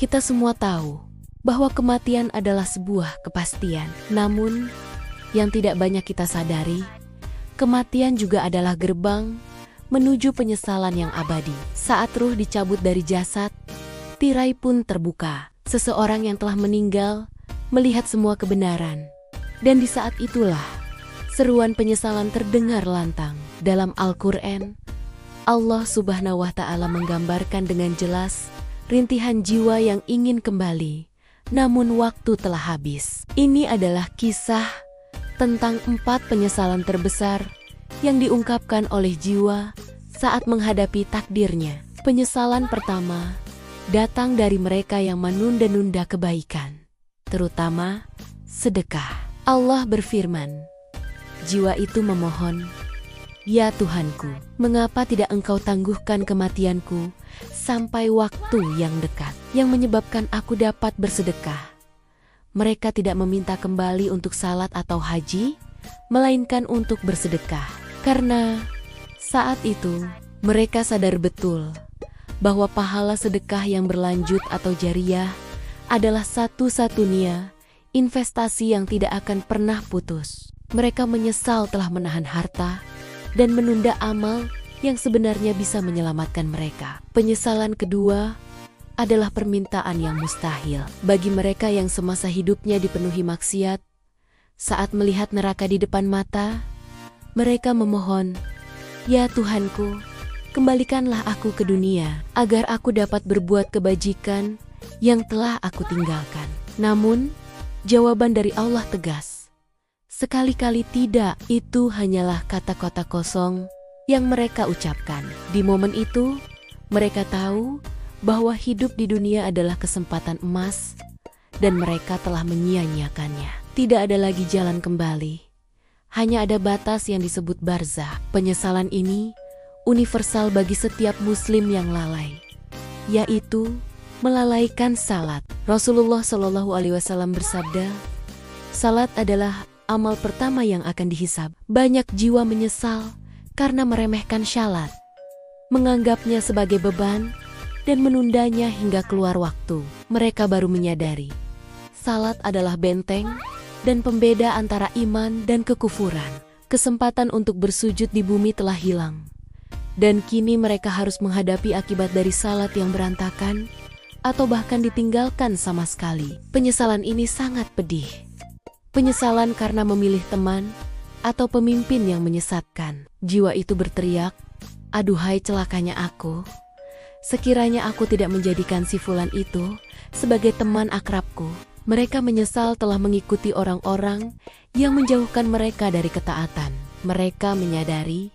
Kita semua tahu bahwa kematian adalah sebuah kepastian. Namun, yang tidak banyak kita sadari, kematian juga adalah gerbang menuju penyesalan yang abadi. Saat ruh dicabut dari jasad, tirai pun terbuka. Seseorang yang telah meninggal melihat semua kebenaran. Dan di saat itulah, seruan penyesalan terdengar lantang. Dalam Al-Quran, Allah Subhanahu wa Ta'ala menggambarkan dengan jelas rintihan jiwa yang ingin kembali, namun waktu telah habis. Ini adalah kisah tentang 4 penyesalan terbesar yang diungkapkan oleh jiwa saat menghadapi takdirnya. Penyesalan pertama datang dari mereka yang menunda-nunda kebaikan, terutama sedekah. Allah berfirman, jiwa itu memohon, "Ya Tuhanku, mengapa tidak Engkau tangguhkan kematianku sampai waktu yang dekat, yang menyebabkan aku dapat bersedekah?" Mereka tidak meminta kembali untuk salat atau haji, melainkan untuk bersedekah. Karena saat itu mereka sadar betul bahwa pahala sedekah yang berlanjut atau jariyah adalah satu-satunya investasi yang tidak akan pernah putus. Mereka menyesal telah menahan harta dan menunda amal yang sebenarnya bisa menyelamatkan mereka. Penyesalan kedua adalah permintaan yang mustahil. Bagi mereka yang semasa hidupnya dipenuhi maksiat, saat melihat neraka di depan mata, mereka memohon, "Ya Tuhanku, kembalikanlah aku ke dunia agar aku dapat berbuat kebajikan yang telah aku tinggalkan." Namun, jawaban dari Allah tegas, sekali-kali tidak. Itu hanyalah kata-kata kosong yang mereka ucapkan. Di momen itu, mereka tahu bahwa hidup di dunia adalah kesempatan emas dan mereka telah menyia-nyiakannya. Tidak ada lagi jalan kembali. Hanya ada batas yang disebut barzah. Penyesalan ini universal bagi setiap muslim yang lalai, yaitu melalaikan salat. Rasulullah Shallallahu Alaihi Wasallam bersabda, salat adalah amal pertama yang akan dihisab. Banyak jiwa menyesal karena meremehkan syalat, menganggapnya sebagai beban, dan menundanya hingga keluar waktu. Mereka baru menyadari, salat adalah benteng dan pembeda antara iman dan kekufuran. Kesempatan untuk bersujud di bumi telah hilang, dan kini mereka harus menghadapi akibat dari salat yang berantakan, atau bahkan ditinggalkan sama sekali. Penyesalan ini sangat pedih. Penyesalan karena memilih teman atau pemimpin yang menyesatkan. Jiwa itu berteriak, "Aduhai celakanya aku. Sekiranya aku tidak menjadikan si fulan itu sebagai teman akrabku." Mereka menyesal telah mengikuti orang-orang yang menjauhkan mereka dari ketaatan. Mereka menyadari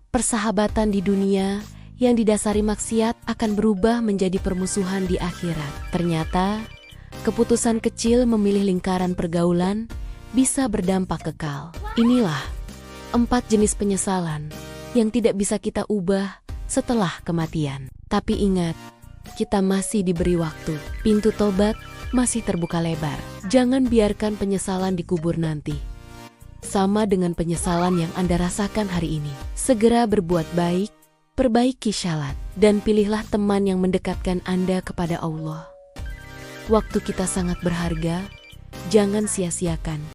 persahabatan di dunia yang didasari maksiat akan berubah menjadi permusuhan di akhirat. Ternyata, keputusan kecil memilih lingkaran pergaulan bisa berdampak kekal. Inilah 4 jenis penyesalan yang tidak bisa kita ubah setelah kematian. Tapi ingat, kita masih diberi waktu. Pintu tobat masih terbuka lebar. Jangan biarkan penyesalan dikubur nanti, sama dengan penyesalan yang Anda rasakan hari ini. Segera berbuat baik, perbaiki syalat, dan pilihlah teman yang mendekatkan Anda kepada Allah. Waktu kita sangat berharga, jangan sia-siakan.